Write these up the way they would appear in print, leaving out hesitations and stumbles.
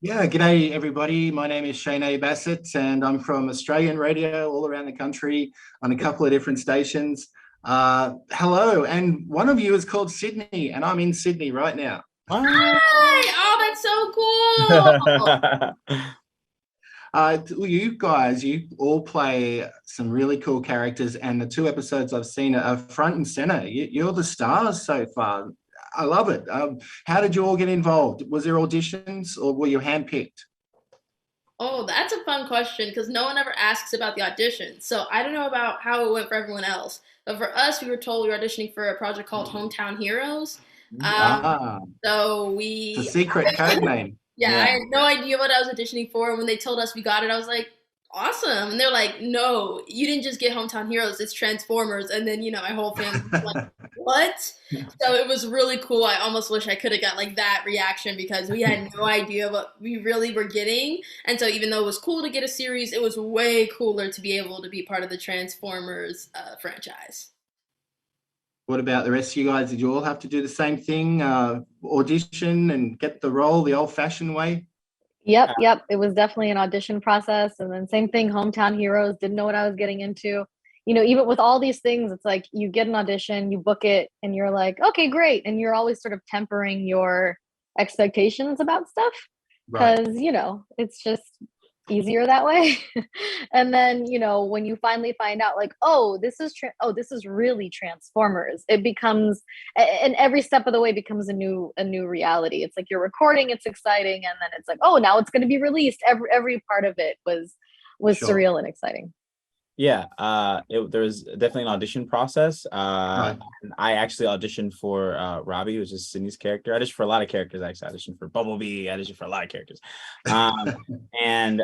Yeah, g'day everybody. My name is Shane Bassett, and I'm from Australian radio all around the country on a couple of different stations. Hello, and one of you is called Sydney, and I'm in Sydney right now. What? Hi! Oh, that's so cool. You guys, you all play some really cool characters, and the two episodes I've seen are front and center. You're the stars so far. I love it. How did you all get involved? Was there auditions, or were you handpicked? Oh, that's a fun question because no one ever asks about the audition. So I don't know about how it went for everyone else. But for us, we were told we were auditioning for a project called Hometown Heroes. Um, Ah, so it's a we secret code name. Yeah, I Yeah. had no idea what I was auditioning for. And when they told us we got it, I was like, awesome. And they're like, no, you didn't just get Hometown Heroes, it's Transformers. And then, my whole family was like, what? So it was really cool. I almost wish I could have got like that reaction because we had no idea what we really were getting. And so even though it was cool to get a series, it was way cooler to be able to be part of the Transformers franchise. What about the rest of you guys? Did you all have to do the same thing, audition and get the role the old-fashioned way? Yep. It was definitely an audition process. And then same thing, Hometown Heroes, didn't know what I was getting into. Even with all these things, it's like you get an audition, you book it, and you're like, okay, great. And you're always sort of tempering your expectations about stuff Right. because, it's just easier that way. And then, when you finally find out like, oh, this is really Transformers, it becomes and every step of the way becomes a new reality. It's like you're recording, it's exciting, and then it's like, oh, now it's going to be released. Every part of it was Sure. surreal and exciting. Yeah, there was definitely an audition process. Right. And I actually auditioned for Robbie, which is Sydney's character. I auditioned for a lot of characters, actually. I auditioned for Bumblebee, I auditioned for a lot of characters. And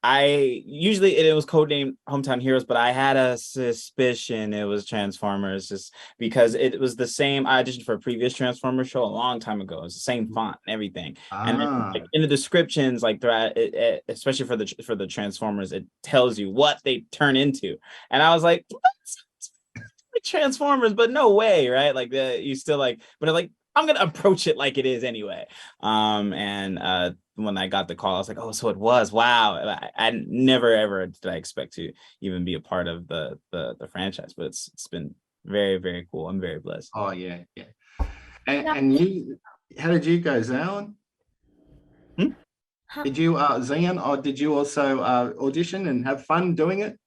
I usually it was codenamed Hometown Heroes, but I had a suspicion it was Transformers just because it was the same. I auditioned for a previous Transformers show a long time ago. It was the same font and everything. And then, Ah, like, in the descriptions, like throughout especially for the Transformers, it tells you what they turn into. And I was like, like Transformers, but no way, right? Like you still like, but like I'm gonna approach it like it is anyway. And when I got the call, I was like, oh, so it was, wow. I never ever did I expect to even be a part of the franchise, but it's been very, very cool. I'm very blessed. oh yeah, yeah. And you, how did you go, Zion? Hmm? Did you, Zion, or did you also audition and have fun doing it?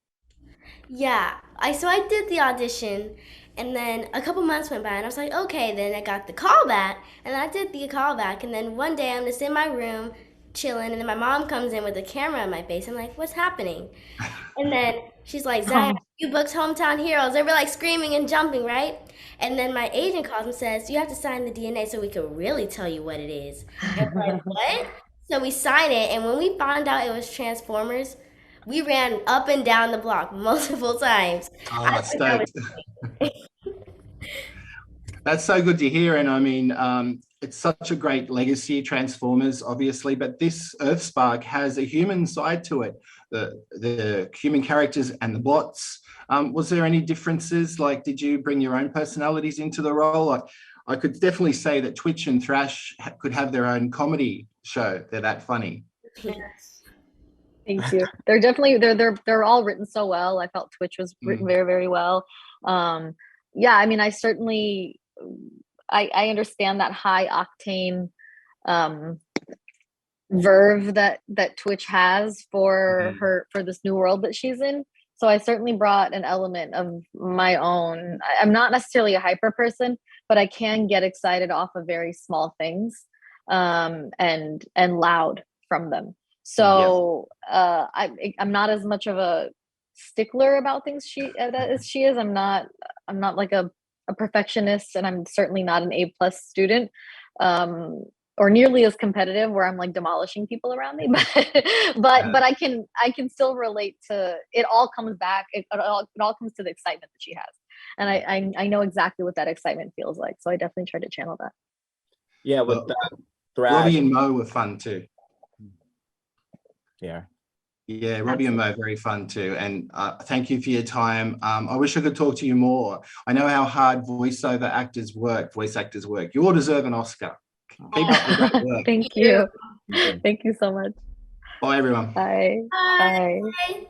Yeah, I did the audition, and then a couple months went by, and I was like, okay. Then I got the call back, and I did the call back, and then one day I'm just in my room chilling, and then my mom comes in with a camera in my face. I'm like, what's happening? And then she's like, Zion, you booked Hometown Heroes. They were like screaming and jumping, right? And then my agent calls and says, you have to sign the DNA so we can really tell you what it is. And I'm like, what? So we signed it, and when we found out it was Transformers, we ran up and down the block multiple times. I Ah, think I stoked. That's so good to hear. And I mean, it's such a great legacy, Transformers, obviously, but this Earthspark has a human side to it. The human characters and the bots. Was there any differences? Like, did you bring your own personalities into the role? Like, I could definitely say that Twitch and Thrash could have their own comedy show. They're that funny. Yes. Thank you. They're definitely they're all written so well. I felt Twitch was written very, very well. Yeah, I mean, I certainly I understand that high octane um verve that Twitch has for Mhm. her for this new world that she's in. So I certainly brought an element of my own. I'm not necessarily a hyper person, but I can get excited off of very small things, and loud from them. Yeah. So I'm not as much of a stickler about things as she is. I'm not like a perfectionist, and I'm certainly not an A+ student. Um, or nearly as competitive where I'm like demolishing people around me, but I can still relate to it. All comes back. It all comes to the excitement that she has, and I know exactly what that excitement feels like. So I definitely try to channel that. Yeah, with Well, Thrash. Robbie and Mo were fun too. Yeah. Yeah, Robbie and Mo very fun too. And thank you for your time. I wish I could talk to you more. I know how hard voice actors work. You all deserve an Oscar. Keep up the great work. Thank you. Thank you. Thank you so much. Bye, everyone. Bye. Bye. Bye. Bye.